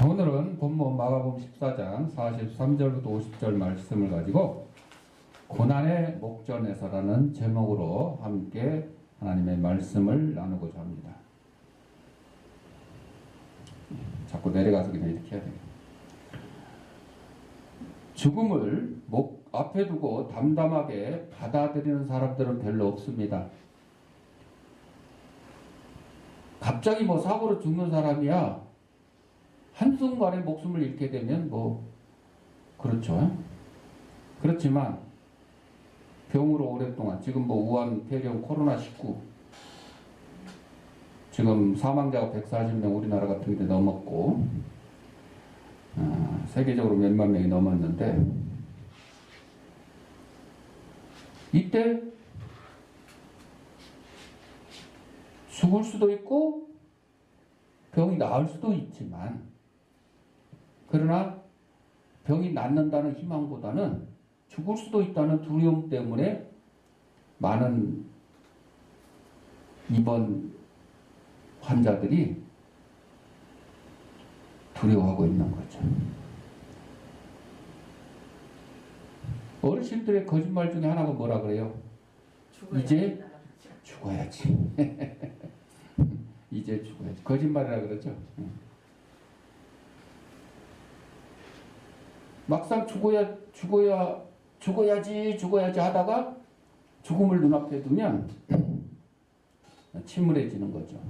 자, 오늘은 본문 마가복음 14장 43절부터 50절 말씀을 가지고 고난의 목전에서라는 제목으로 함께 하나님의 말씀을 나누고자 합니다. 자꾸 내려가서 그냥 이렇게 해야 돼요. 죽음을 목 앞에 두고 담담하게 받아들이는 사람들은 별로 없습니다. 갑자기 사고로 죽는 사람이야 한순간에 목숨을 잃게 되면 그렇죠. 그렇지만 병으로 오랫동안 지금 우한, 폐렴, 코로나19 지금 사망자가 140명 우리나라 같은 데 넘었고 세계적으로 몇만 명이 넘었는데 이때 죽을 수도 있고 병이 나을 수도 있지만 그러나 병이 낫는다는 희망보다는 죽을 수도 있다는 두려움 때문에 많은 입원 환자들이 두려워하고 있는 거죠. 어르신들의 거짓말 중에 하나가 뭐라 그래요? 이제 죽어야지. 이제 죽어야지. 거짓말이라 그러죠. 막상 죽어야지 하다가 죽음을 눈앞에 두면 침울해지는 거죠.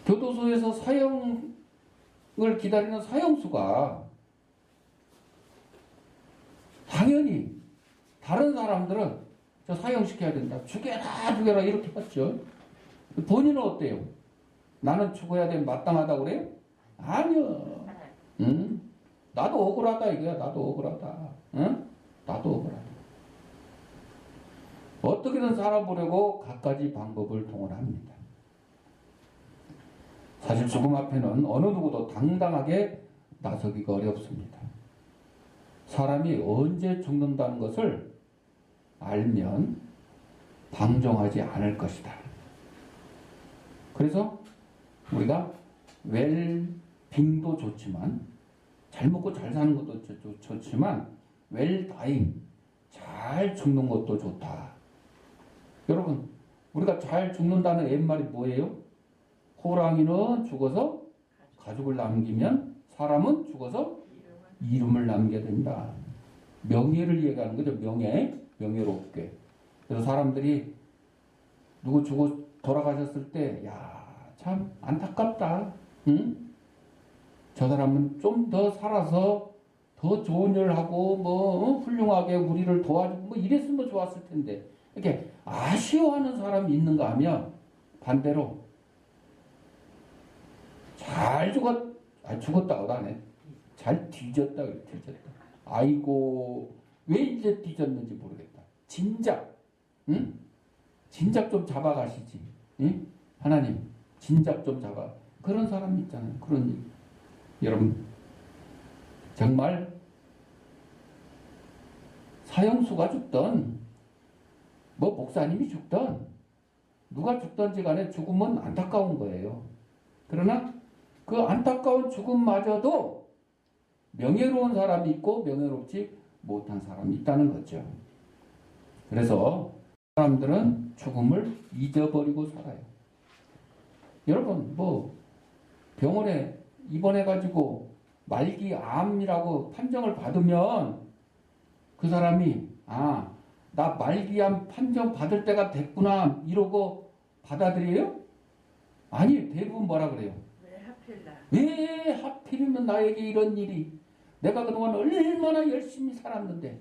교도소에서 사형을 기다리는 사형수가 당연히 다른 사람들은 저 사형시켜야 된다. 죽여라 이렇게 했죠. 본인은 어때요? 나는 죽어야 되면 마땅하다고 그래요? 아니요. 응? 나도 억울하다 이거야. 나도 억울하다. 응? 나도 억울하다. 어떻게든 살아보려고 갖가지 방법을 동원합니다. 사실 죽음 앞에는 어느 누구도 당당하게 나서기가 어렵습니다. 사람이 언제 죽는다는 것을 알면 방종하지 않을 것이다. 그래서 우리가 웰빙도 좋지만 잘 먹고 잘 사는 것도 좋지만 웰다잉 잘 죽는 것도 좋다. 여러분 우리가 잘 죽는다는 옛말이 뭐예요? 호랑이는 죽어서 가죽을 남기면 사람은 죽어서 이름을 남겨야 된다. 명예를 얘기하는 거죠. 명예롭게. 그래서 사람들이 누구 죽어 돌아가셨을 때 참 안타깝다. 응? 저 사람은 좀 더 살아서 더 좋은 일을 하고 훌륭하게 우리를 도와주고 이랬으면 좋았을 텐데 이렇게 아쉬워하는 사람이 있는가 하면 반대로 잘 죽었다고도 안 해. 잘 뒤졌다 그래. 뒤졌다. 아이고 왜 이제 뒤졌는지 모르겠다. 진작 진작 좀 잡아가시지. 응? 하나님 진작 좀 잡아. 그런 사람 있잖아요. 그런 여러분 정말 사형수가 죽던 목사님이 죽던 누가 죽던지 간에 죽음은 안타까운 거예요. 그러나 그 안타까운 죽음마저도 명예로운 사람이 있고 명예롭지 못한 사람이 있다는 거죠. 그래서 사람들은 죽음을 잊어버리고 살아요. 여러분 병원에 입원해가지고 말기암이라고 판정을 받으면 그 사람이 나 말기암 판정 받을 때가 됐구나 이러고 받아들여요? 아니 대부분 뭐라 그래요? 왜 하필이면 나에게 이런 일이 내가 그동안 얼마나 열심히 살았는데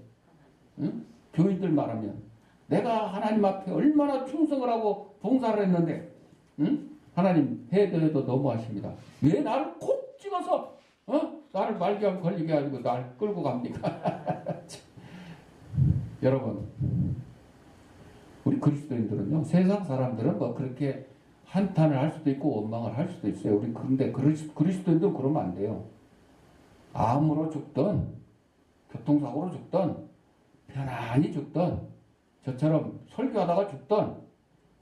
응? 교인들 말하면 내가 하나님 앞에 얼마나 충성을 하고 봉사를 했는데 응? 하나님 해도 너무하십니다. 왜 나를 콕 찍어서 나를 말기암 걸리게 해가지고 날 끌고 갑니까? 여러분 우리 그리스도인들은요 세상 사람들은 그렇게 한탄을 할 수도 있고 원망을 할 수도 있어요. 근데 그리스도인들은 그러면 안 돼요. 암으로 죽든 교통사고로 죽든 편안히 죽든 저처럼 설교하다가 죽든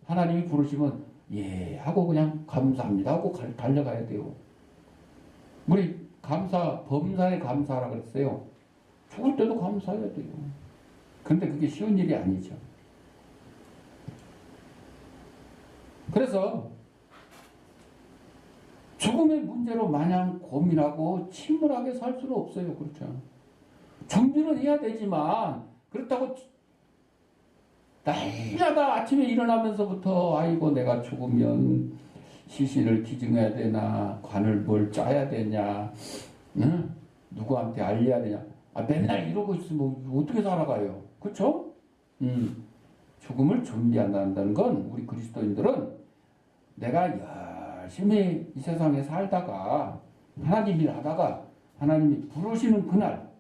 하나님이 부르시면 예 하고 그냥 감사합니다 하고 달려가야 돼요. 우리 범사에 감사하라 그랬어요. 죽을 때도 감사해야 돼요. 그런데 그게 쉬운 일이 아니죠. 그래서 죽음의 문제로 마냥 고민하고 침울하게 살 수는 없어요. 그렇죠. 준비는 해야 되지만 그렇다고 날마다 아침에 일어나면서부터 아이고 내가 죽으면 시신을 기증해야 되나, 관을 뭘 짜야 되냐, 응? 누구한테 알려야 되냐. 맨날 이러고 있으면 어떻게 살아가요? 그렇죠? 죽음을 준비한다는 건 우리 그리스도인들은 내가 열심히 이 세상에 살다가 하나님 일 하다가 하나님이 부르시는 그날,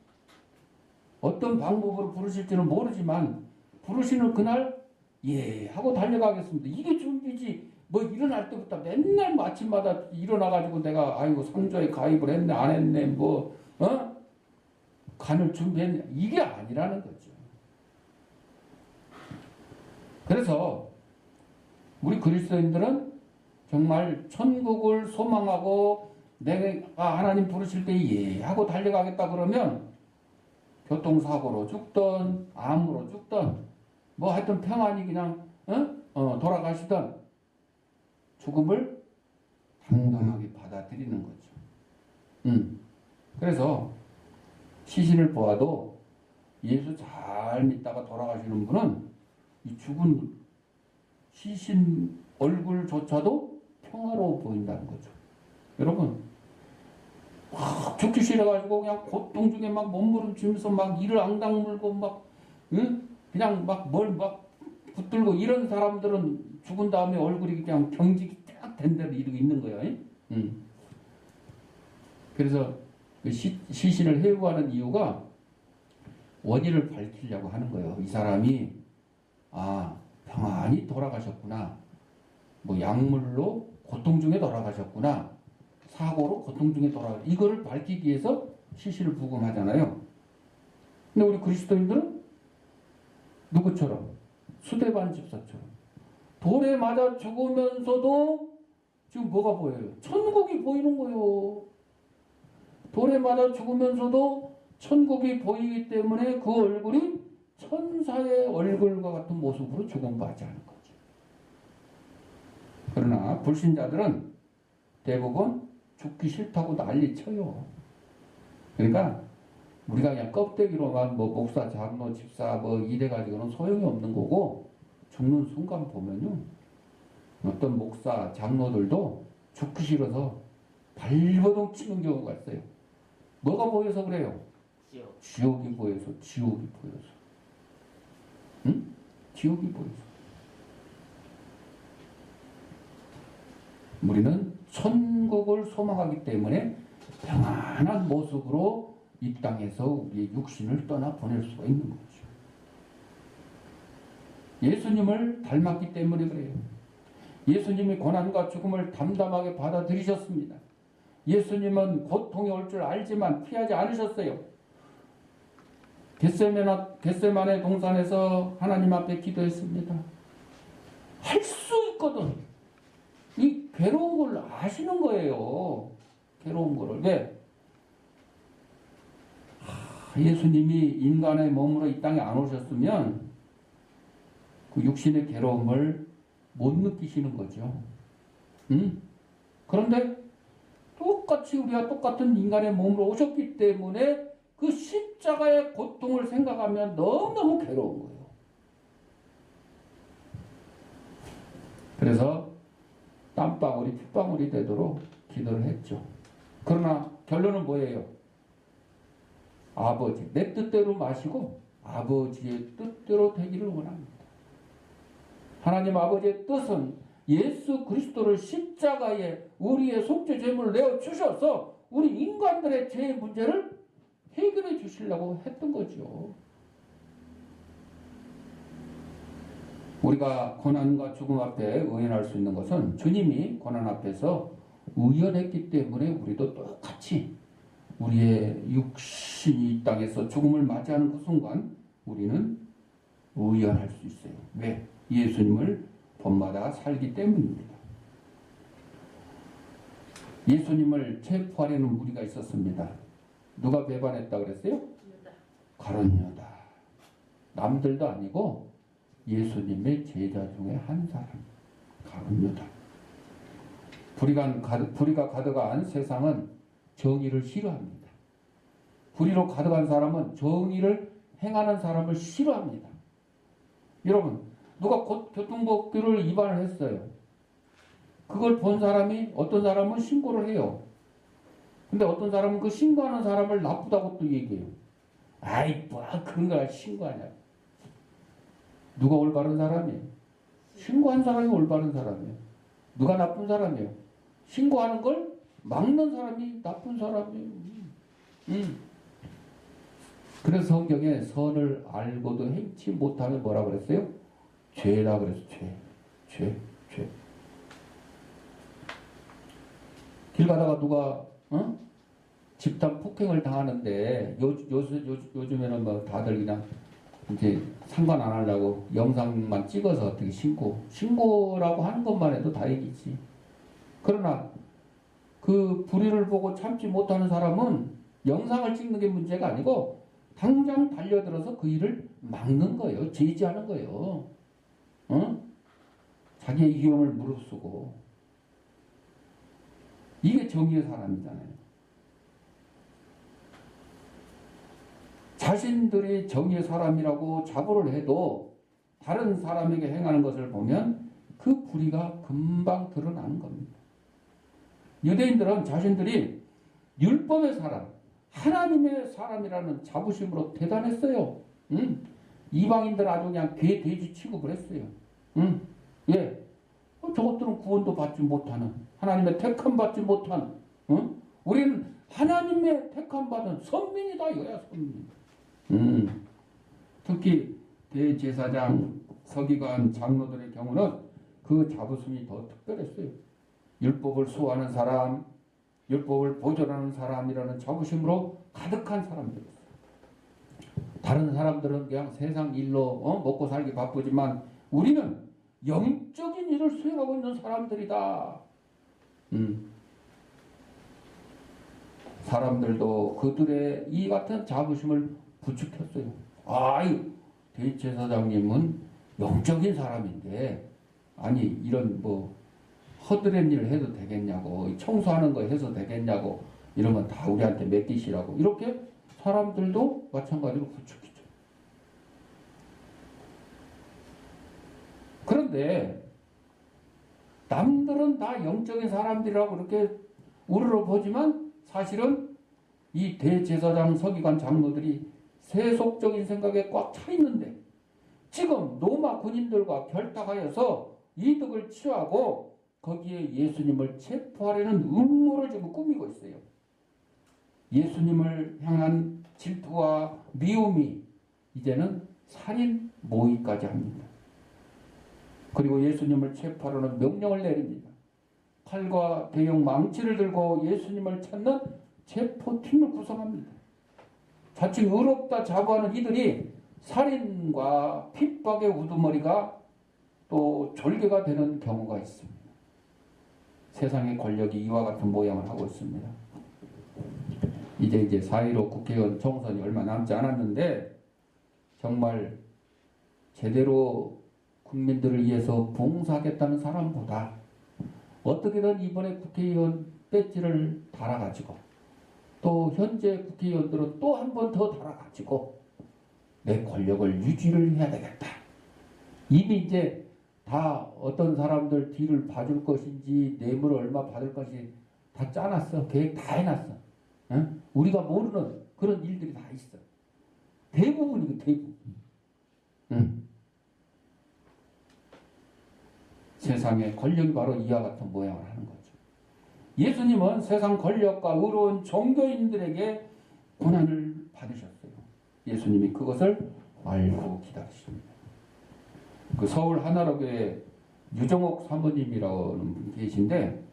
어떤 방법으로 부르실지는 모르지만 부르시는 그날 예 하고 달려가겠습니다. 이게 준비지. 뭐 일어날 때부터 맨날 아침마다 일어나가지고 내가 아이고 상조에 가입을 했네 안 했네 뭐 간을 준비했네 이게 아니라는 거죠. 그래서 우리 그리스도인들은 정말 천국을 소망하고 내가 하나님 부르실 때 예 하고 달려가겠다 그러면 교통사고로 죽든 암으로 죽든 뭐 하여튼 평안히 그냥 돌아가시든 죽음을 당당하게 받아들이는 거죠. 그래서 시신을 보아도 예수 잘 믿다가 돌아가시는 분은 이 죽은 시신 얼굴조차도 평화로워 보인다는 거죠. 여러분 막 죽기 싫어가지고 그냥 고통 중에 막 몸부림치면서 막 이를 앙당 물고 막 그냥 막 뭘 막 붙들고 이런 사람들은 죽은 다음에 얼굴이 그냥 경직이 딱 된 대로 이러고 있는 거예요. 그래서 그 시신을 해부하는 이유가 원인을 밝히려고 하는 거예요. 이 사람이 평안히 돌아가셨구나. 뭐 약물로 고통 중에 돌아가셨구나. 사고로 고통 중에 이거를 밝히기 위해서 시신을 부검하잖아요. 근데 우리 그리스도인들은 누구처럼? 수데반 집사처럼 돌에 맞아 죽으면서도 지금 뭐가 보여요? 천국이 보이는 거예요. 돌에 맞아 죽으면서도 천국이 보이기 때문에 그 얼굴이 천사의 얼굴과 같은 모습으로 죽음받지 않은 거죠. 그러나 불신자들은 대부분 죽기 싫다고 난리쳐요. 그러니까 우리가 그냥 껍데기로만 뭐 목사, 장로, 집사 뭐 이래가지고는 소용이 없는 거고 죽는 순간 보면요. 어떤 목사, 장로들도 죽기 싫어서 발버둥 치는 경우가 있어요. 뭐가 보여서 그래요? 지옥이 보여서. 응? 지옥이 보여서. 우리는 천국을 소망하기 때문에 평안한 모습으로 이 땅에서 우리의 육신을 떠나 보낼 수가 있는 거죠. 예수님을 닮았기 때문에 그래요. 예수님이 고난과 죽음을 담담하게 받아들이셨습니다. 예수님은 고통이 올 줄 알지만 피하지 않으셨어요. 겟세마네 동산에서 하나님 앞에 기도했습니다. 할 수 있거든. 이 괴로운 걸 아시는 거예요. 괴로운 거를. 왜? 예수님이 인간의 몸으로 이 땅에 안 오셨으면 그 육신의 괴로움을 못 느끼시는 거죠. 그런데 똑같이 우리가 똑같은 인간의 몸으로 오셨기 때문에 그 십자가의 고통을 생각하면 너무너무 괴로운 거예요. 그래서 땀방울이 핏방울이 되도록 기도를 했죠. 그러나 결론은 뭐예요? 아버지, 내 뜻대로 마시고 아버지의 뜻대로 되기를 원합니다. 하나님 아버지의 뜻은 예수 그리스도를 십자가에 우리의 속죄 제물을 내어주셔서 우리 인간들의 죄의 문제를 해결해 주시려고 했던 거죠. 우리가 고난과 죽음 앞에 의연할 수 있는 것은 주님이 고난 앞에서 의연했기 때문에 우리도 똑같이 우리의 육신이 이 땅에서 죽음을 맞이하는 그 순간 우리는 의연할 수 있어요. 왜? 예수님을 본받아 살기 때문입니다. 예수님을 체포하려는 무리가 있었습니다. 누가 배반했다 그랬어요? 가룟 유다. 남들도 아니고 예수님의 제자 중에 한 사람. 가룟 유다. 불의가 가득한 세상은 정의를 싫어합니다. 불의로 가득한 사람은 정의를 행하는 사람을 싫어합니다. 여러분, 누가 교통법규를 위반을 했어요. 그걸 본 사람이, 어떤 사람은 신고를 해요. 근데 어떤 사람은 그 신고하는 사람을 나쁘다고 또 얘기해요. 아이, 뭐 그런 걸 신고하냐. 누가 올바른 사람이에요? 신고한 사람이 올바른 사람이에요. 누가 나쁜 사람이에요? 신고하는 걸 막는 사람이 나쁜 사람이에요. 그래서 성경에 선을 알고도 행치 못하면 뭐라 그랬어요? 죄다 그랬어요. 죄. 길 가다가 누가 집단 폭행을 당하는데 요즘에는 뭐 다들 그냥 이제 상관 안 하려고 영상만 찍어서 어떻게 신고라고 하는 것만 해도 다행이지. 그러나 그 불의를 보고 참지 못하는 사람은 영상을 찍는 게 문제가 아니고 당장 달려들어서 그 일을 막는 거예요. 제지하는 거예요. 자기의 위험을 무릅쓰고. 이게 정의의 사람이잖아요. 자신들이 정의의 사람이라고 자부를 해도 다른 사람에게 행하는 것을 보면 그 불의가 금방 드러나는 겁니다. 유대인들은 자신들이 율법의 사람, 하나님의 사람이라는 자부심으로 대단했어요. 이방인들 아주 그냥 개, 돼지 취급을 했어요. 예. 저것들은 구원도 받지 못하는, 하나님의 택함 받지 못한, 우리는 하나님의 택함 받은 선민이다 이거야, 선민. 특히 대제사장, 서기관, 장로들의 경우는 그 자부심이 더 특별했어요. 율법을 수호하는 사람, 율법을 보존하는 사람이라는 자부심으로 가득한 사람들이었어요. 다른 사람들은 그냥 세상 일로 먹고 살기 바쁘지만 우리는 영적인 일을 수행하고 있는 사람들이다. 사람들도 그들의 이 같은 자부심을 부추겼어요. 아유, 대제사장님은 영적인 사람인데 아니 이런 뭐 허드렛 일을 해도 되겠냐고, 청소하는 거 해서 되겠냐고, 이러면 다 우리한테 맡기시라고, 이렇게 사람들도 마찬가지로 부추기죠. 그런데 남들은 다 영적인 사람들이라고 그렇게 우러러 보지만 사실은 이 대제사장, 서기관, 장로들이 세속적인 생각에 꽉 차 있는데 지금 로마 군인들과 결탁하여서 이득을 취하고 거기에 예수님을 체포하려는 음모를 지금 꾸미고 있어요. 예수님을 향한 질투와 미움이 이제는 살인 모의까지 합니다. 그리고 예수님을 체포하려는 명령을 내립니다. 칼과 대형 망치를 들고 예수님을 찾는 체포팀을 구성합니다. 자칭 의롭다 자부하는 이들이 살인과 핍박의 우두머리가 또 졸개가 되는 경우가 있습니다. 세상의 권력이 이와 같은 모양을 하고 있습니다. 이제 4.15 국회의원 총선이 얼마 남지 않았는데 정말 제대로 국민들을 위해서 봉사하겠다는 사람보다 어떻게든 이번에 국회의원 배지를 달아가지고 또 현재 국회의원들은 또 한 번 더 달아가지고 내 권력을 유지를 해야 되겠다. 이미 이제 다 어떤 사람들 뒤를 봐줄 것인지 뇌물을 얼마 받을 것인지 다 짜놨어. 계획 다 해놨어. 응? 우리가 모르는 그런 일들이 다 있어. 대부분이고 대부분. 응. 세상의 권력이 바로 이와 같은 모양을 하는 거죠. 예수님은 세상 권력과 의로운 종교인들에게 고난을 받으셨어요. 예수님이 그것을 알고 기다리십니다. 그 서울 하나로교회 유정옥 사모님이라는 분 계신데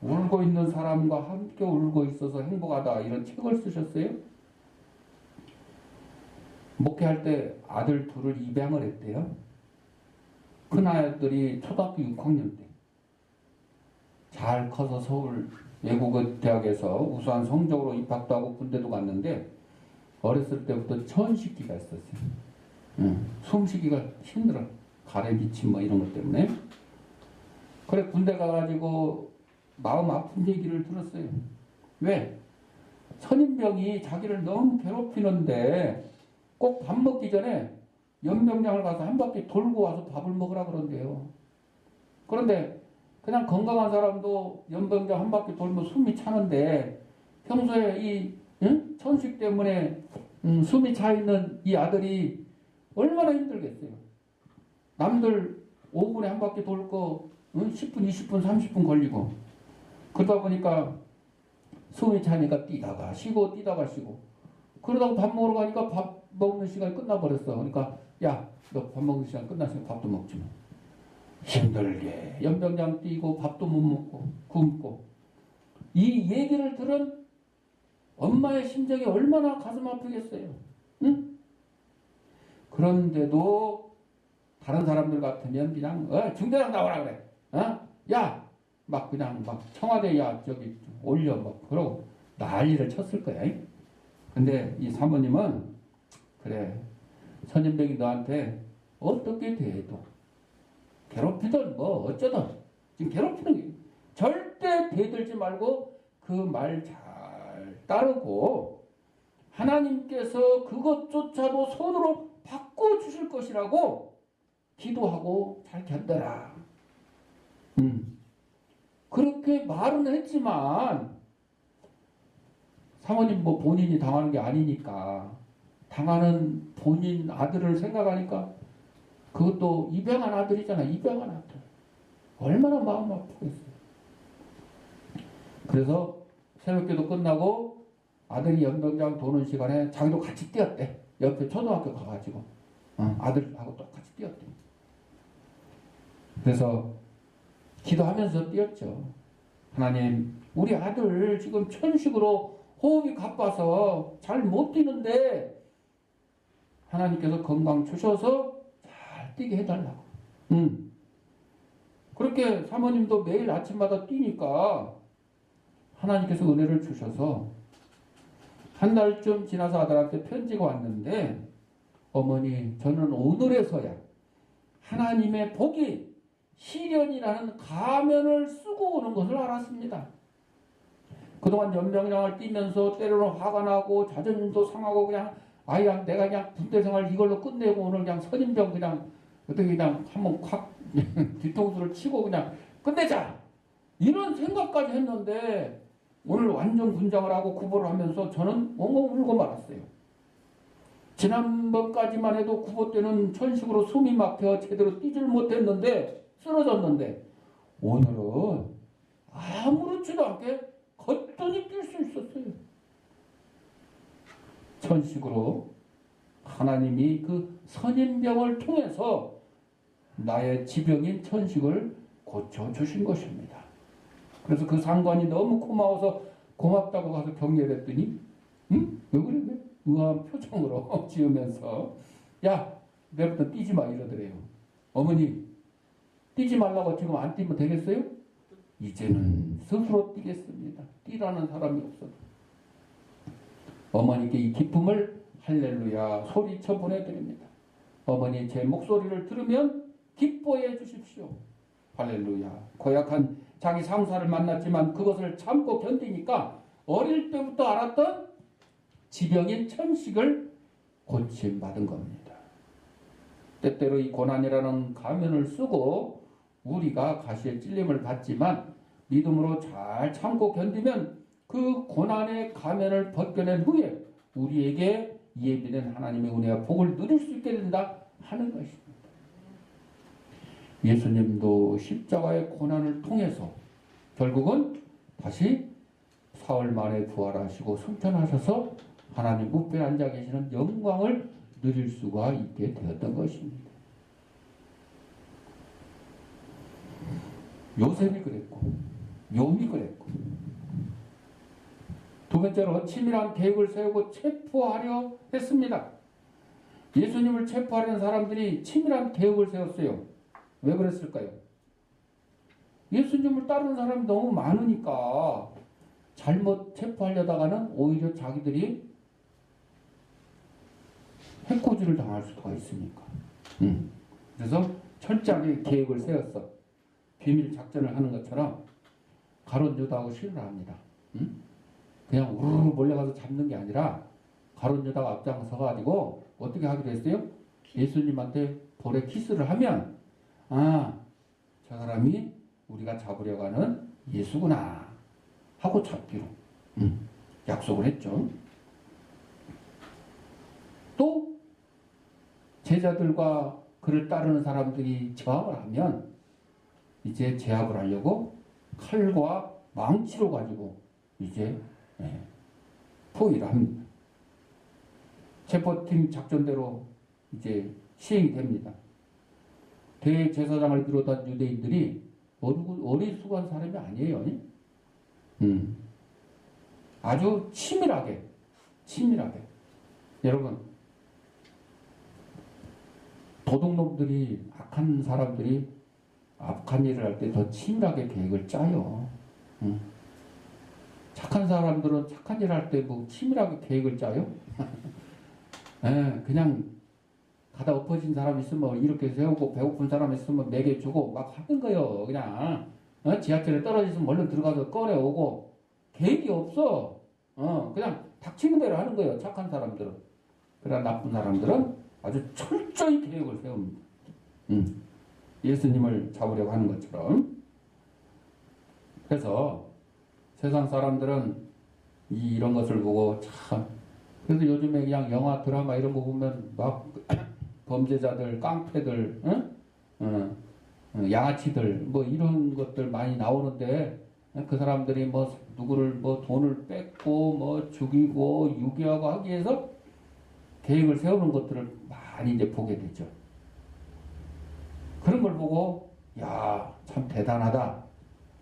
울고 있는 사람과 함께 울고 있어서 행복하다 이런 책을 쓰셨어요. 목회할 때 아들 둘을 입양을 했대요. 큰 아들이 초등학교 6학년 때 잘 커서 서울 외국 대학에서 우수한 성적으로 입학도 하고 군대도 갔는데 어렸을 때부터 천식기가 있었어요. 숨쉬기가 힘들어. 가래 비침 뭐 이런 것 때문에. 그래 군대 가가지고 마음 아픈 얘기를 들었어요. 왜? 선임병이 자기를 너무 괴롭히는데 꼭 밥 먹기 전에 연병장을 가서 한 바퀴 돌고 와서 밥을 먹으라 그런대요. 그런데 그냥 건강한 사람도 연병장 한 바퀴 돌면 숨이 차는데 평소에 이 천식 때문에 숨이 차 있는 이 아들이 얼마나 힘들겠어요. 남들 5분에 한 바퀴 돌 거 10분, 20분, 30분 걸리고 그러다 보니까 숨이 차니까 뛰다가 쉬고 뛰다가 쉬고 그러다가 밥 먹으러 가니까 밥 먹는 시간이 끝나버렸어. 그러니까 야, 너 밥 먹는 시간 끝났으면 밥도 먹지 마. 힘들게 연병장 뛰고 밥도 못 먹고 굶고 이 얘기를 들은 엄마의 심정이 얼마나 가슴 아프겠어요. 응? 그런데도 다른 사람들 같으면 그냥 중대장 나오라 그래. 야, 막 그냥 막 청와대 야 저기 올려 막 그러고 난리를 쳤을 거야. 근데 이 사모님은 그래 선임병이 너한테 어떻게 대해도 괴롭히든 뭐 어쩌든 지금 괴롭히는 게 절대 대들지 말고 그 말 잘 따르고 하나님께서 그것조차도 손으로 바꿔주실 것이라고 기도하고 잘 견뎌라. 그렇게 말은 했지만 사모님 뭐 본인이 당하는 게 아니니까 당하는 본인 아들을 생각하니까 그것도 입양한 아들이잖아. 입양한 아들. 얼마나 마음 아프겠어요. 그래서 새벽기도 끝나고 아들이 연병장 도는 시간에 자기도 같이 뛰었대. 옆에 초등학교 가가지고 아들하고 똑같이 뛰었대. 그래서 기도하면서 뛰었죠. 하나님 우리 아들 지금 천식으로 호흡이 가빠서 잘 못 뛰는데 하나님께서 건강 주셔서 잘 뛰게 해달라고. 그렇게 사모님도 매일 아침마다 뛰니까 하나님께서 은혜를 주셔서 한 달쯤 지나서 아들한테 편지가 왔는데 어머니 저는 오늘에서야 하나님의 복이 시련이라는 가면을 쓰고 오는 것을 알았습니다. 그동안 연병장을 뛰면서 때로는 화가 나고 자존심도 상하고 그냥 아이랑 내가 그냥 군대 생활 이걸로 끝내고 오늘 그냥 선임병 그냥 어떻게 그냥 한번 콱 뒤통수를 치고 그냥 끝내자 이런 생각까지 했는데 오늘 완전 군장을 하고 구보를 하면서 저는 엉엉 울고 말았어요. 지난번까지만 해도 구보 때는 천식으로 숨이 막혀 제대로 뛰질 못했는데 쓰러졌는데 오늘은 아무렇지도 않게 거뜬히 뛸 수 있었어요. 천식으로 하나님이 그 선임병을 통해서 나의 지병인 천식을 고쳐주신 것입니다. 그래서 그 상관이 너무 고마워서 고맙다고 가서 격려했더니 왜 그래? 의아한 표정으로 지으면서 야 내일부터 뛰지 마 이러더래요. 어머니 뛰지 말라고 지금 안 뛰면 되겠어요? 이제는 스스로 뛰겠습니다. 뛰라는 사람이 없어도. 어머니께 이 기쁨을 할렐루야 소리쳐 보내드립니다. 어머니 제 목소리를 들으면 기뻐해 주십시오. 할렐루야. 고약한 자기 상사를 만났지만 그것을 참고 견디니까 어릴 때부터 알았던 지병인 천식을 고침받은 겁니다. 때때로 이 고난이라는 가면을 쓰고 우리가 가시의 찔림을 받지만 믿음으로 잘 참고 견디면 그 고난의 가면을 벗겨낸 후에 우리에게 예비된 하나님의 은혜와 복을 누릴 수 있게 된다 하는 것입니다. 예수님도 십자가의 고난을 통해서 결국은 다시 사흘 만에 부활하시고 승천하셔서 하나님 우편에 앉아 계시는 영광을 누릴 수가 있게 되었던 것입니다. 요셉이 그랬고 욥이 그랬고 두 번째로 치밀한 계획을 세우고 체포하려 했습니다. 예수님을 체포하려는 사람들이 치밀한 계획을 세웠어요. 왜 그랬을까요? 예수님을 따르는 사람이 너무 많으니까 잘못 체포하려다가는 오히려 자기들이 해코지를 당할 수가 있으니까. 그래서 철저하게 계획을 세웠어. 비밀 작전을 하는 것처럼 가룟 유다하고 시를 합니다. 그냥 우르르 몰려가서 잡는 게 아니라 가룟 유다가 앞장서 가지고 어떻게 하기로 했어요? 예수님한테 볼에 키스를 하면 저 사람이 우리가 잡으려고 하는 예수구나 하고 잡기로 약속을 했죠. 또 제자들과 그를 따르는 사람들이 저항을 하면 이제 제압을 하려고 칼과 망치로 가지고 이제 포위를 합니다. 체포팀 작전대로 이제 시행이 됩니다. 대제사장을 비롯한 유대인들이 어리숙한 사람이 아니에요. 아주 치밀하게 여러분, 도둑놈들이 악한 사람들이 악한 일을 할 때 더 치밀하게 계획을 짜요. 착한 사람들은 착한 일을 할 때 뭐 치밀하게 계획을 짜요? 그냥 가다 엎어진 사람 있으면 이렇게 세우고 배고픈 사람 있으면 먹여주고 막 하는 거요. 그냥 지하철에 떨어졌으면 얼른 들어가서 꺼내오고 계획이 없어. 그냥 닥치는 대로 하는 거예요. 착한 사람들은. 그러나 나쁜 사람들은 아주 철저히 계획을 세웁니다. 예수님을 잡으려고 하는 것처럼. 그래서 세상 사람들은 이런 것을 보고 참, 그래서 요즘에 그냥 영화 드라마 이런 거 보면 막 범죄자들, 깡패들, 양아치들 뭐 이런 것들 많이 나오는데 그 사람들이 뭐 누구를 뭐 돈을 뺏고 뭐 죽이고 유기하고 하기 위해서 계획을 세우는 것들을 많이 이제 보게 되죠. 그런 걸 보고 야, 참 대단하다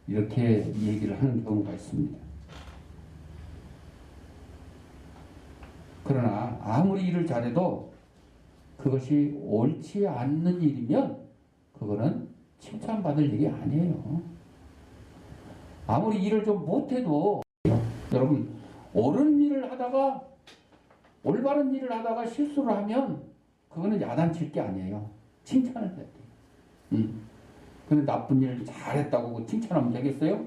이렇게 얘기를 하는 경우가 있습니다. 그러나 아무리 일을 잘해도 그것이 옳지 않는 일이면 그거는 칭찬받을 일이 아니에요. 아무리 일을 좀 못해도 여러분, 옳은 일을 하다가 올바른 일을 하다가 실수를 하면 그거는 야단칠 게 아니에요. 칭찬을 해야 돼요. 근데 나쁜 일을 잘했다고 칭찬하면 되겠어요?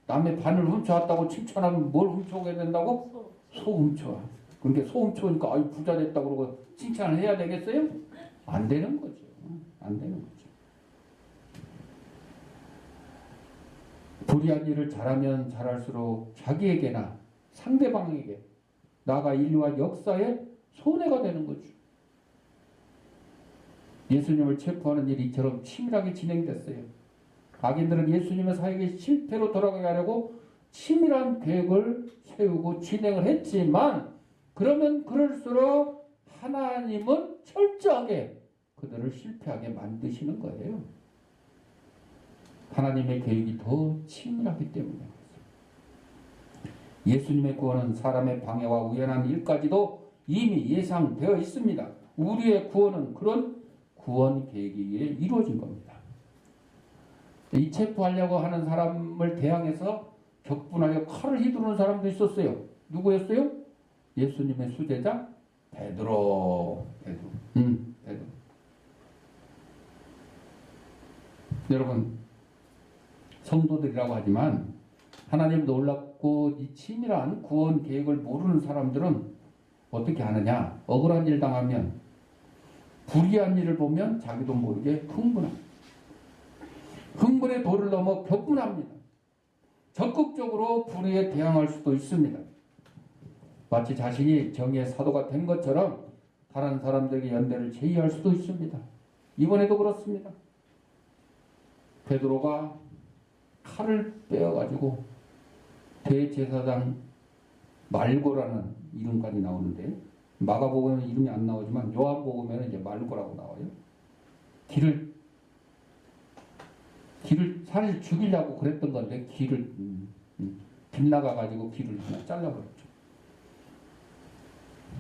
남의 반을 훔쳐왔다고 칭찬하면 뭘 훔쳐오게 된다고? 소 훔쳐와. 그러니까 소 훔쳐오니까 아유 부자 됐다고 그러고 칭찬을 해야 되겠어요? 안 되는 거죠. 안 되는 거죠. 불의한 일을 잘하면 잘할수록 자기에게나 상대방에게 나아가 인류와 역사에 손해가 되는 거죠. 예수님을 체포하는 일이 이처럼 치밀하게 진행됐어요. 악인들은 예수님의 사역이 실패로 돌아가게 하려고 치밀한 계획을 세우고 진행을 했지만 그러면 그럴수록 하나님은 철저하게 그들을 실패하게 만드시는 거예요. 하나님의 계획이 더 치밀하기 때문에 예수님의 구원은 사람의 방해와 우연한 일까지도 이미 예상되어 있습니다. 우리의 구원은 그런 구원 계획에 의해 이루어진 겁니다. 이 체포하려고 하는 사람을 대항해서 격분하여 칼을 휘두르는 사람도 있었어요. 누구였어요? 예수님의 수제자 베드로. 베드로. 여러분, 성도들이라고 하지만 하나님 놀랍고 이 치밀한 구원 계획을 모르는 사람들은 어떻게 하느냐? 억울한 일 당하면, 불의한 일을 보면 자기도 모르게 흥분합니다. 흥분의 도를 넘어 격분합니다. 적극적으로 불의에 대항할 수도 있습니다. 마치 자신이 정의의 사도가 된 것처럼 다른 사람들에게 연대를 제의할 수도 있습니다. 이번에도 그렇습니다. 베드로가 칼을 빼어가지고 대제사장 말고라는 이름까지 나오는데, 마가복음에는 이름이 안 나오지만 요한복음에는 이제 말고라고 나와요. 길을 사실 죽이려고 그랬던 건데 길을 빗나가가지고 길을 그냥 잘라버렸죠.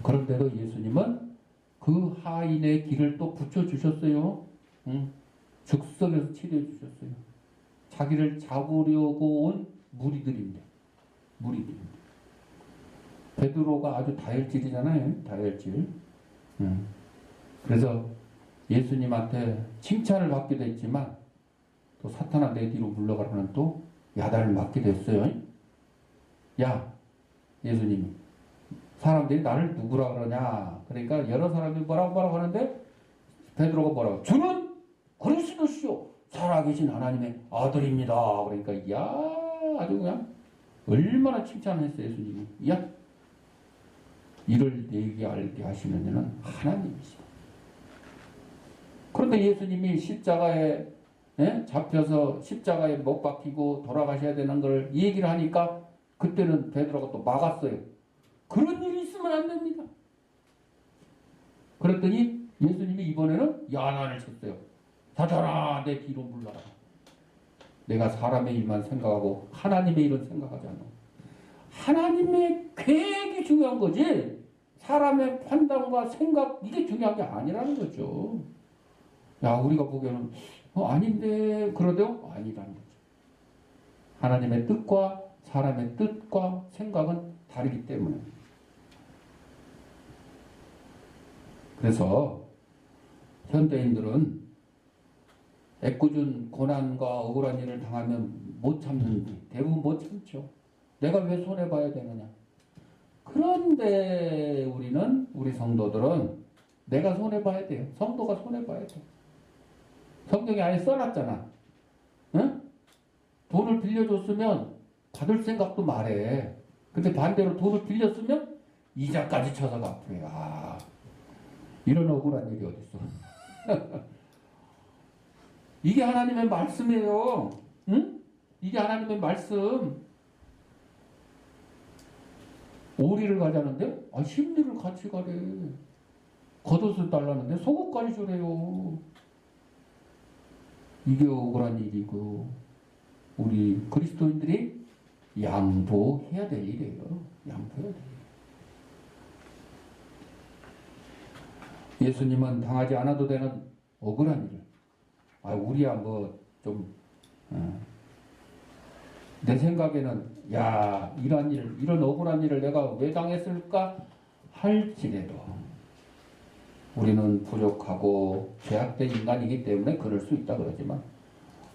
그런데도 예수님은 그 하인의 길을 또 붙여주셨어요. 즉석에서 치료해 주셨어요. 자기를 잡으려고 온 무리들인데 무리들입니다. 베드로가 아주 다혈질이잖아요. 다혈질. 그래서 예수님한테 칭찬을 받기도 했지만 또 사탄아 내 뒤로 물러가라는 또 야단을 맞기도 했어요. 야, 예수님이 사람들이 나를 누구라 그러냐. 그러니까 여러 사람들이 뭐라고 하는데 베드로가 뭐라고? 주는 그리스도시요 살아계신 하나님의 아들입니다. 그러니까 야 아주 그냥 얼마나 칭찬을 했어요. 예수님이. 야 이를 내게 알게 하시는 이는 하나님이시다. 그런데 예수님이 십자가에 잡혀서 십자가에 못 박히고 돌아가셔야 되는 걸 얘기를 하니까 그때는 베드로가 또 막았어요. 그런 일이 있으면 안 됩니다. 그랬더니 예수님이 이번에는 야단을 쳤어요. 사탄아 내 뒤로 물러라. 내가 사람의 일만 생각하고 하나님의 일은 생각하지 않아. 하나님의 계획이 중요한 거지 사람의 판단과 생각 이게 중요한 게 아니라는 거죠. 야 우리가 보기에는 아닌데 그러대요? 아니라는 거죠. 하나님의 뜻과 사람의 뜻과 생각은 다르기 때문에. 그래서 현대인들은 애꿎은 고난과 억울한 일을 당하면 못 참는지 대부분 못 참죠. 내가 왜 손해봐야 되느냐. 그런데 우리 성도들은 내가 손해봐야 돼요. 성도가 손해봐야 돼요. 성경에 아예 써놨잖아. 응? 돈을 빌려줬으면 받을 생각도 말해. 근데 반대로 돈을 빌렸으면 이자까지 쳐서 갚으래. 아, 이런 억울한 일이 어딨어. 이게 하나님의 말씀이에요. 응? 이게 하나님의 말씀. 오리를 가자는데 심리를 같이 가래. 겉옷을 달라는데 속옷까지 주래요. 이게 억울한 일이고 우리 그리스도인들이 양보해야 될 일이에요. 양보해야 될 일. 예수님은 당하지 않아도 되는 억울한 일을 우리야 내 생각에는 이런 억울한 일을 내가 왜 당했을까 할지라도 우리는 부족하고 죄악된 인간이기 때문에 그럴 수 있다 그러지만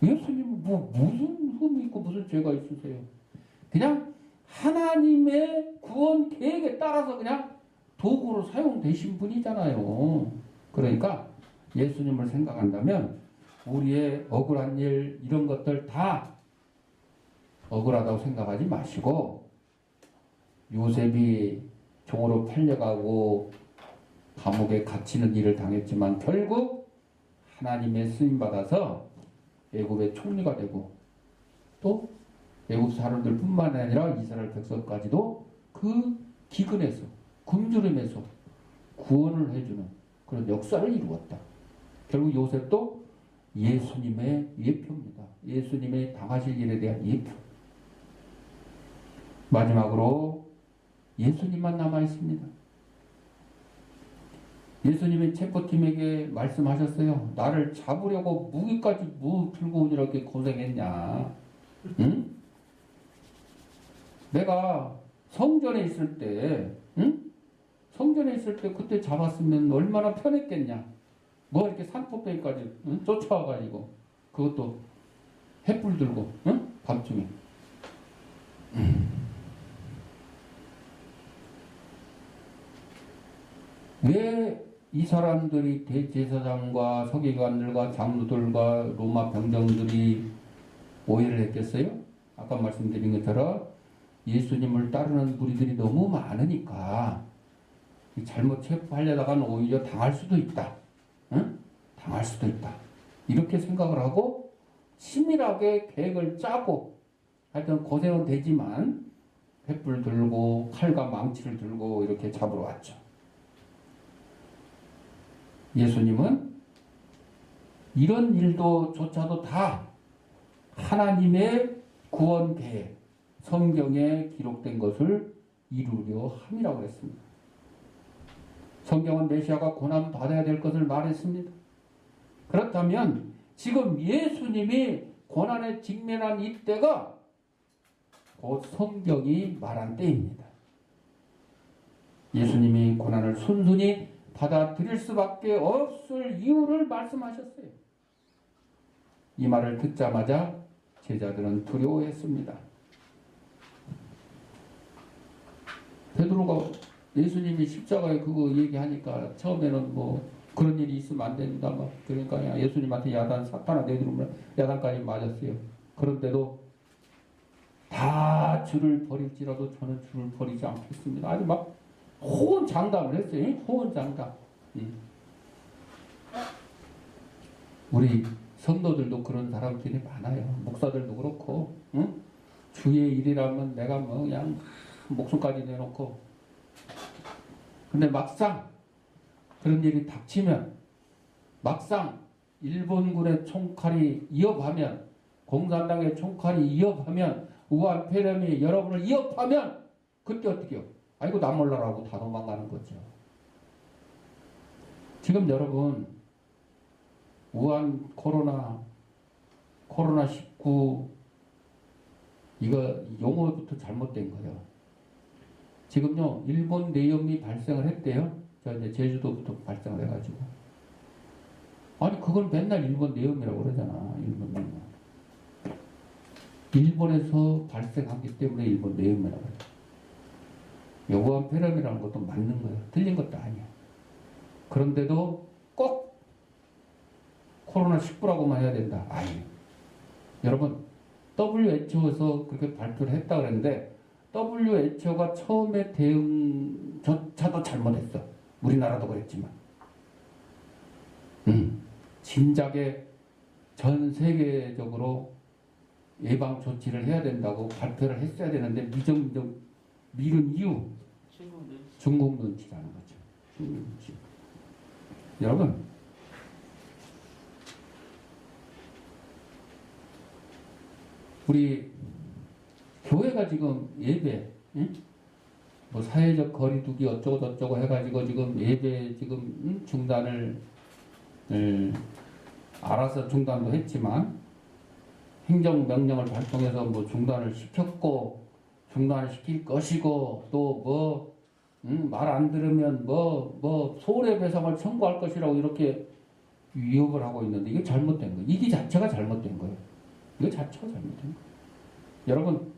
예수님은 무슨 흠이 있고 무슨 죄가 있으세요? 그냥 하나님의 구원 계획에 따라서 그냥 도구로 사용되신 분이잖아요. 그러니까 예수님을 생각한다면 우리의 억울한 일 이런 것들 다 억울하다고 생각하지 마시고 요셉이 종으로 팔려가고 감옥에 갇히는 일을 당했지만 결국 하나님의 쓰임받아서 애굽의 총리가 되고 또 애굽 사람들 뿐만 아니라 이스라엘 백성까지도 그 기근에서 굶주림에서 구원을 해주는 그런 역사를 이루었다. 결국 요셉도 예수님의 예표입니다. 예수님의 당하실 일에 대한 예표. 마지막으로 예수님만 남아있습니다. 예수님이 체포팀에게 말씀하셨어요. 나를 잡으려고 무기까지 들고 이렇게 고생했냐. 응? 내가 성전에 있을 때 성전에 있을 때 그때 잡았으면 얼마나 편했겠냐. 이렇게 산꼭대기까지 쫓아와가지고 그것도 횃불 들고 밤중에 왜 이 사람들이 대제사장과 서기관들과 장로들과 로마 병정들이 오해를 했겠어요? 아까 말씀드린 것처럼 예수님을 따르는 무리들이 너무 많으니까 잘못 체포하려다가는 오히려 당할 수도 있다. 당할 수도 있다. 이렇게 생각을 하고 치밀하게 계획을 짜고 하여튼 고생은 되지만 횃불 들고 칼과 망치를 들고 이렇게 잡으러 왔죠. 예수님은 이런 일도조차도 다 하나님의 구원 계획, 성경에 기록된 것을 이루려 함이라고 했습니다. 성경은 메시아가 고난 받아야 될 것을 말했습니다. 그렇다면 지금 예수님이 고난에 직면한 이때가 곧 성경이 말한 때입니다. 예수님이 고난을 순순히 받아들일 수밖에 없을 이유를 말씀하셨어요. 이 말을 듣자마자 제자들은 두려워했습니다. 베드로가 예수님이 십자가에 그거 얘기하니까 처음에는 뭐 그런 일이 있으면 안 된다 막 그러니까 예수님한테 야단 사탄아 내두르면 야단까지 맞았어요. 그런데도 다 주를 버릴지라도 저는 주를 버리지 않겠습니다. 아주 막 호언장담을 했어요. 호언장담. 우리 성도들도 그런 사람들이 많아요. 목사들도 그렇고, 응? 주의 일이라면 내가 뭐 그냥 목숨까지 내놓고. 근데 막상 그런 일이 닥치면, 막상 일본군의 총칼이 위협하면, 공산당의 총칼이 위협하면, 우한 폐렴이 여러분을 위협하면, 그때 어떻게 해요? 아이고 나 몰라라고 다 도망가는 거죠. 지금 여러분 우한 코로나19 이거 용어부터 잘못된 거예요. 지금요 일본 내염이 발생을 했대요. 저 이제 제주도부터 발생을 해가지고 아니 그걸 맨날 일본 내염이라고 그러잖아. 일본 내염. 일본에서 발생하기 때문에 일본 내염이라고 해요. 우한 폐렴이라는 것도 맞는 거예요. 틀린 것도 아니야. 그런데도 꼭 코로나19라고만 해야 된다. 아니. 여러분, WHO에서 그렇게 발표를 했다 그랬는데, WHO가 처음에 대응조차도 잘못했어. 우리나라도 그랬지만. 진작에 전 세계적으로 예방 조치를 해야 된다고 발표를 했어야 되는데, 미룬 이유. 중국 눈치라는 거죠. 중국 눈치. 여러분, 우리 교회가 지금 예배, 응? 뭐 사회적 거리두기 어쩌고 저쩌고 해가지고 지금 예배 지금 중단을 알아서 중단도 했지만 행정명령을 발동해서 뭐 중단을 시켰고 중단을 시킬 것이고 또 말 안 들으면 손해배상을 청구할 것이라고 이렇게 위협을 하고 있는데 이게 잘못된 거예요. 이게 자체가 잘못된 거예요. 이거 자체가 잘못된 거예요. 여러분,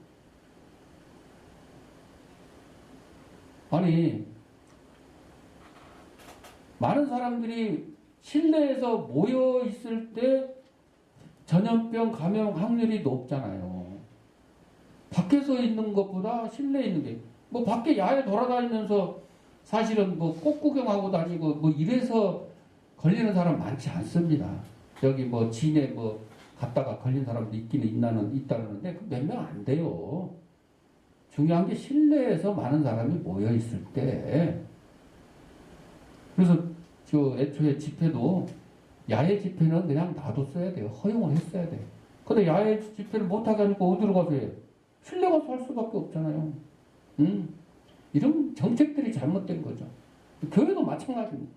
아니 많은 사람들이 실내에서 모여 있을 때 전염병 감염 확률이 높잖아요. 밖에서 있는 것보다 실내에 있는 게 뭐 밖에 야외 돌아다니면서 사실은 뭐 꽃 구경하고 다니고 뭐 이래서 걸리는 사람 많지 않습니다. 여기 뭐 진에 뭐 갔다가 걸린 사람도 있다는데 그 몇 명 안 돼요. 중요한 게 실내에서 많은 사람이 모여 있을 때. 그래서 저 애초에 집회도 야외 집회는 그냥 놔뒀어야 돼요. 허용을 했어야 돼요. 근데 야외 집회를 못하게 하니까 어디로 가서 해요? 실내 가서 할 수밖에 없잖아요. 이런 정책들이 잘못된 거죠. 교회도 마찬가지입니다.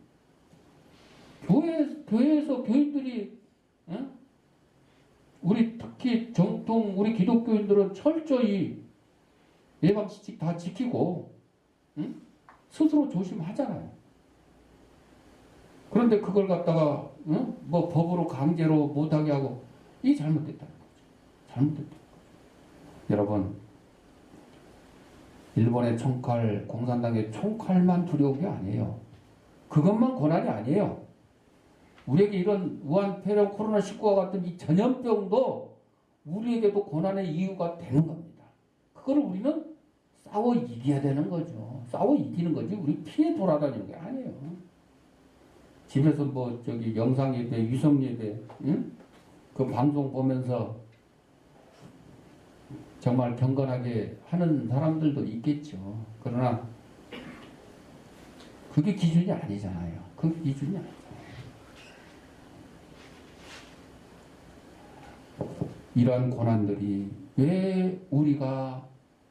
교회에서 교인들이 우리 특히 정통 우리 기독교인들은 철저히 예방수칙 다 지키고 스스로 조심하잖아요. 그런데 그걸 갖다가 뭐 법으로 강제로 못하게 하고 이게 잘못됐다는 거죠. 잘못됐다는 거죠. 여러분, 일본의 총칼, 공산당의 총칼만 두려운 게 아니에요. 그것만 고난이 아니에요. 우리에게 이런 우한 폐렴 코로나19와 같은 이 전염병도 우리에게도 고난의 이유가 되는 겁니다. 그거를 우리는 싸워 이겨야 되는 거죠. 싸워 이기는 거지 우리 피해 돌아다니는 게 아니에요. 집에서 뭐 저기 영상 예배, 위성 예배, 그 방송 보면서 정말 경건하게 하는 사람들도 있겠죠. 그러나 그게 기준이 아니잖아요. 그게 기준이 아니잖아요. 이러한 고난들이 왜 우리가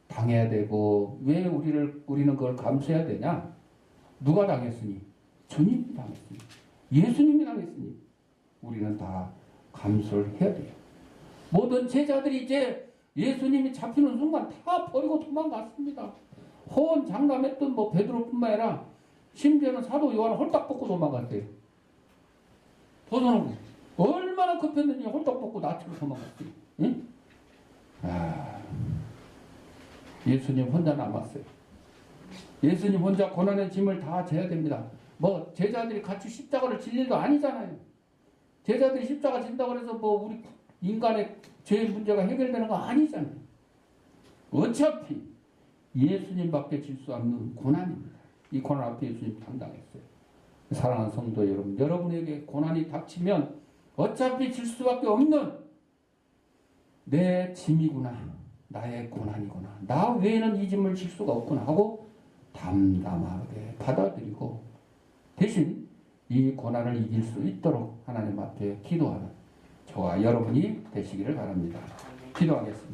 당해야 되고 왜 우리는 그걸 감수해야 되냐? 누가 당했으니? 주님이 당했으니. 예수님이 당했으니 우리는 다 감수를 해야 돼요. 모든 제자들이 이제 예수님이 잡히는 순간 다 버리고 도망갔습니다. 호언 장담했던 뭐 베드로뿐만 아니라 심지어는 사도 요한은 홀딱 벗고 도망갔대요. 벗어놓고 얼마나 급했는지 홀딱 벗고 나치고 도망갔어요. 응? 예수님 혼자 남았어요. 예수님 혼자 고난의 짐을 다 져야 됩니다. 뭐 제자들이 같이 십자가를 질 일도 아니잖아요. 제자들이 십자가 진다고 해서 뭐 우리 인간의 죄 문제가 해결되는 거 아니잖아요. 어차피 예수님밖에 질 수 없는 고난입니다. 이 고난 앞에 예수님 당당했어요. 사랑하는 성도 여러분, 여러분에게 고난이 닥치면 어차피 질 수밖에 없는 내 짐이구나, 나의 고난이구나, 나 외에는 이 짐을 질 수가 없구나 하고 담담하게 받아들이고 대신 이 고난을 이길 수 있도록 하나님 앞에 기도하는 저와 여러분이 되시기를 바랍니다. 기도하겠습니다.